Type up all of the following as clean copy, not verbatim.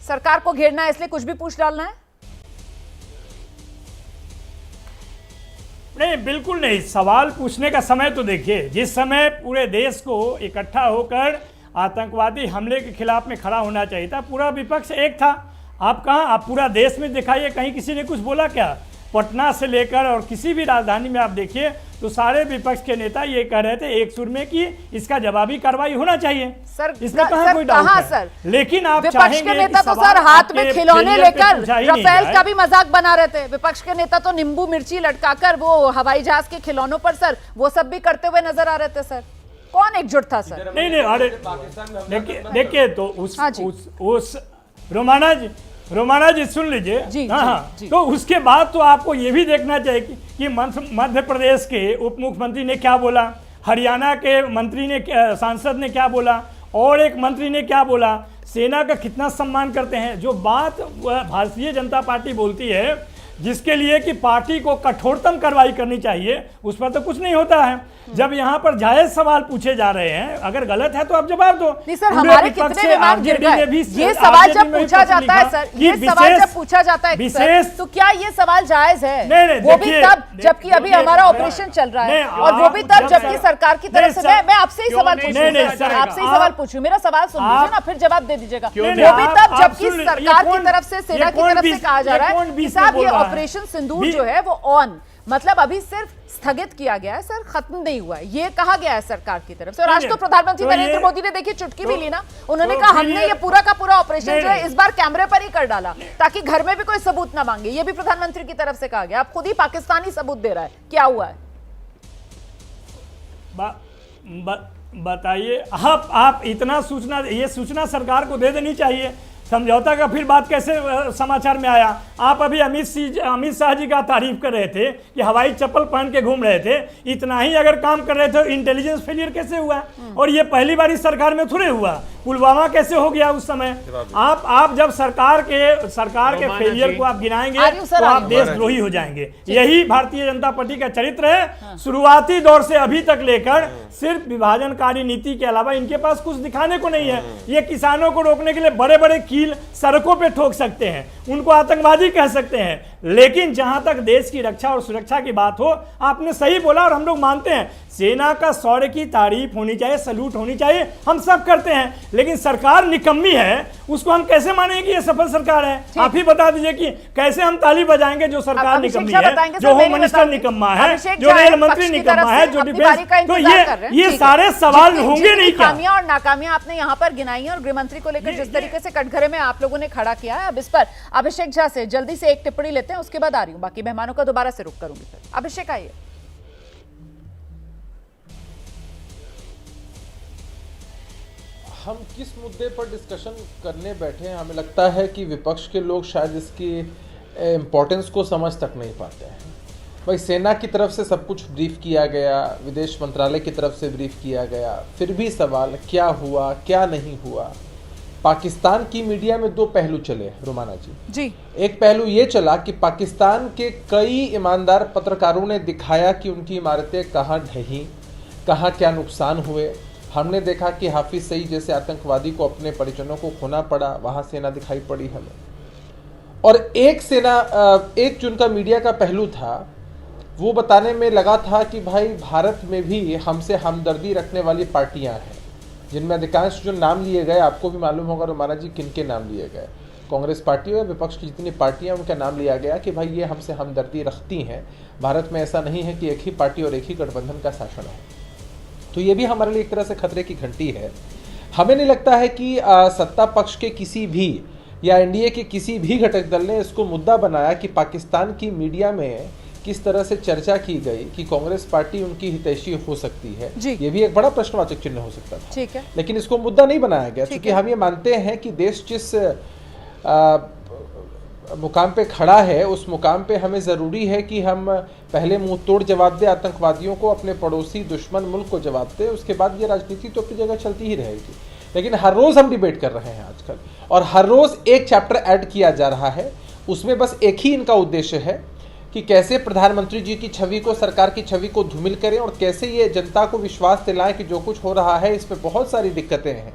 सरकार को घेरना है इसलिए कुछ भी पूछ डालना है? नहीं, बिल्कुल नहीं। सवाल पूछने का समय तो देखिए, जिस समय पूरे देश को इकट्ठा होकर आतंकवादी हमले के खिलाफ में खड़ा होना चाहिए था, पूरा विपक्ष एक था। आप कहाँ, आप पूरा देश में दिखाइए, कहीं किसी ने कुछ बोला क्या? पटना से लेकर और किसी भी राजधानी में आप देखिए तो सारे विपक्ष के नेता ये कह रहे थे एक सुर में कि इसका जवाबी कार्रवाई होना चाहिए। सर, इसमें कहाँ कोई डाउट है? सर, लेकिन आप विपक्ष के नेता तो सर हाथ में खिलौने लेकर राफेल का भी मजाक बना रहे थे। विपक्ष के नेता तो नींबू मिर्ची लटकाकर वो हवाई जहाज के खिलौनों पर सर वो सब भी करते हुए नजर आ रहे थे। सर कौन एकजुट था सर? नहीं, अरे देखिए तो उस रोमाना जी सुन लीजिए। हाँ, तो उसके बाद तो आपको ये भी देखना चाहिए कि मध्य प्रदेश के उप मुख्यमंत्री ने क्या बोला, हरियाणा के मंत्री ने, सांसद ने क्या बोला, और एक मंत्री ने क्या बोला, सेना का कितना सम्मान करते हैं। जो बात भारतीय जनता पार्टी बोलती है जिसके लिए कि पार्टी को कठोरतम कार्रवाई करनी चाहिए, उस पर तो कुछ नहीं होता है। जब यहाँ पर जायज सवाल पूछे जा रहे हैं, अगर गलत है तो आप जवाब दो। नहीं सर, हमारे कितने विमान गिर गए? ये सवाल जब पूछा जाता है सर, ये सवाल जब पूछा जाता है विशेष, तो क्या ये सवाल जायज है? नहीं, वो भी तब जबकि अभी हमारा ऑपरेशन चल रहा है, और वो भी तब जबकि सरकार की तरफ से। मैं आपसे ही सवाल पूछूं, आपसे ही सवाल पूछूं, मेरा सवाल सुन लीजिए ना, फिर जवाब दे दीजिएगा। वो भी तब जबकि सरकार की तरफ से, सेना की तरफ से कहा जा रहा है कि साहब ये ऑपरेशन सिंदूर जो है वो ऑन, मतलब अभी सिर्फ स्थगित किया गया है सर, खत्म नहीं हुआ है, ये कहा गया है सरकार की तरफ से। और आज तो प्रधानमंत्री नरेंद्र मोदी ने देखिए चुटकी भी ली ना, उन्होंने कहा हमने ये पूरा का पूरा ऑपरेशन जो है इस बार कैमरे पर ही कर डाला ताकि घर में भी कोई सबूत ना मांगे। ये भी प्रधानमंत्री की तरफ से कहा गया। आप खुद ही पाकिस्तानी सबूत दे रहा है, क्या हुआ है बताइए। आप इतना सूचना, ये सूचना सरकार को दे देनी चाहिए। समझौता का फिर बात कैसे समाचार में आया? आप अभी अमित शाह जी का तारीफ कर रहे थे कि हवाई चप्पल पहन के घूम रहे थे। इतना ही अगर काम कर रहे थे, इंटेलिजेंस फेलियर कैसे हुआ? और ये पहली बार इस सरकार में थोड़े हुआ। पुलवामा कैसे हो गया उस समय? आप जब सरकार के फेलियर को आप गिनाएंगे तो आप देशद्रोही हो जाएंगे। यही भारतीय जनता पार्टी का चरित्र है। शुरुआती दौर से अभी तक लेकर सिर्फ विभाजनकारी नीति के अलावा इनके पास कुछ दिखाने को नहीं है। ये किसानों को रोकने के लिए बड़े बड़े कील सड़कों पे ठोक सकते हैं, उनको आतंकवादी कह सकते हैं, लेकिन जहां तक देश की रक्षा और सुरक्षा की बात हो, आपने सही बोला और हम लोग मानते हैं सेना का शौर्य की तारीफ होनी चाहिए, सैल्यूट होनी चाहिए, हम सब करते हैं। लेकिन सरकार निकम्मी है, उसको हम कैसे मानेंगे कि ये सफल सरकार है? आप ही बता दीजिए कि कैसे हम ताली बजाएंगे जो सरकार निकम्मी है, जो होम मिनिस्टर निकम्मा है, जो रेल मंत्री निकम्मा है, जो डिफेंस, तो ये सारे सवाल होंगे नहीं क्या? खामियां और नाकामियां आपने यहाँ पर गिनाई है, और गृह मंत्री को लेकर जिस तरीके से कटघरे में आप लोगों ने खड़ा किया है, अब इस पर अभिषेक झा से जल्दी से एक टिप्पणी लेते हैं, उसके बाद आ रही हूँ, बाकी मेहमानों का दोबारा से रुख करूंगी। फिर अभिषेक आइए। हम किस मुद्दे पर डिस्कशन करने बैठे हैं? हमें लगता है कि विपक्ष के लोग शायद इसकी इम्पोर्टेंस को समझ तक नहीं पाते हैं। भाई, सेना की तरफ से सब कुछ ब्रीफ किया गया, विदेश मंत्रालय की तरफ से ब्रीफ किया गया, फिर भी सवाल क्या हुआ क्या नहीं हुआ। पाकिस्तान की मीडिया में दो पहलू चले रोमाना जी। एक पहलू ये चला कि पाकिस्तान के कई ईमानदार पत्रकारों ने दिखाया कि उनकी इमारतें कहाँ ढही, कहाँ क्या नुकसान हुए। हमने देखा कि हाफिज सईद जैसे आतंकवादी को अपने परिजनों को खोना पड़ा, वहाँ सेना दिखाई पड़ी हमें। और एक जो उनका मीडिया का पहलू था वो बताने में लगा था कि भाई भारत में भी हमसे हमदर्दी रखने वाली पार्टियां हैं, जिनमें अधिकांश जो नाम लिए गए आपको भी मालूम होगा रोमाना जी किन के नाम लिए गए। कांग्रेस पार्टी और विपक्ष की जितनी पार्टियां उनका नाम लिया गया कि भाई ये हमसे हमदर्दी रखती हैं। भारत में ऐसा नहीं है कि एक ही पार्टी और एक ही गठबंधन का शासन है। तो ये भी हमारे लिए एक तरह से खतरे की घंटी है। हमें नहीं लगता है कि सत्ता पक्ष के किसी भी या एनडीए के किसी भी घटक दल ने इसको मुद्दा बनाया कि पाकिस्तान की मीडिया में किस तरह से चर्चा की गई कि कांग्रेस पार्टी उनकी हितैषी हो सकती है। ये भी एक बड़ा प्रश्नवाचक चिन्ह हो सकता था। ठीक है, लेकिन इसको मुद्दा नहीं बनाया गया, क्योंकि हम ये मानते हैं कि देश जिस मुकाम पे खड़ा है उस मुकाम पे हमें ज़रूरी है कि हम पहले मुंह तोड़ जवाब दें आतंकवादियों को, अपने पड़ोसी दुश्मन मुल्क को जवाब दें, उसके बाद ये राजनीति तो अपनी जगह चलती ही रहेगी। लेकिन हर रोज़ हम डिबेट कर रहे हैं आजकल, और हर रोज़ एक चैप्टर ऐड किया जा रहा है। उसमें बस एक ही इनका उद्देश्य है कि कैसे प्रधानमंत्री जी की छवि को, सरकार की छवि को धूमिल करें, और कैसे ये जनता को विश्वास दिलाएं कि जो कुछ हो रहा है इसमें बहुत सारी दिक्कतें हैं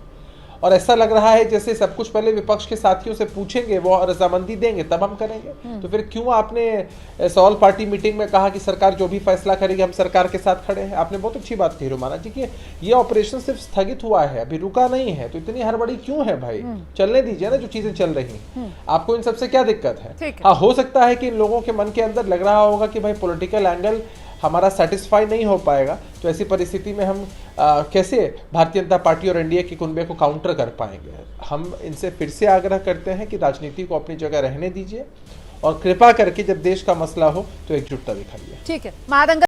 और ऐसा लग रहा है जैसे सब कुछ पहले विपक्ष के साथियों से पूछेंगे, वो रजामंदी देंगे तब हम करेंगे। तो फिर क्यों आपने सॉल पार्टी मीटिंग में कहा कि सरकार जो भी फैसला करेगी हम सरकार के साथ खड़े हैं? आपने बहुत अच्छी बात कही रोमाना जी कि ये ऑपरेशन सिर्फ स्थगित हुआ है, अभी रुका नहीं है, तो इतनी हड़बड़ी क्यों है भाई? चलने दीजिए ना जो चीजें चल रही हैं। आपको इन सबसे क्या दिक्कत है? हाँ, हो सकता है कि इन लोगों के मन के अंदर लग रहा होगा कि भाई पॉलिटिकल एंगल हमारा सेटिस्फाई नहीं हो पाएगा, तो ऐसी परिस्थिति में हम कैसे भारतीय जनता पार्टी और एनडीए के कुनबे को काउंटर कर पाएंगे? हम इनसे फिर से आग्रह करते हैं कि राजनीति को अपनी जगह रहने दीजिए और कृपा करके जब देश का मसला हो तो एकजुटता दिखाइए। ठीक है महादंगल।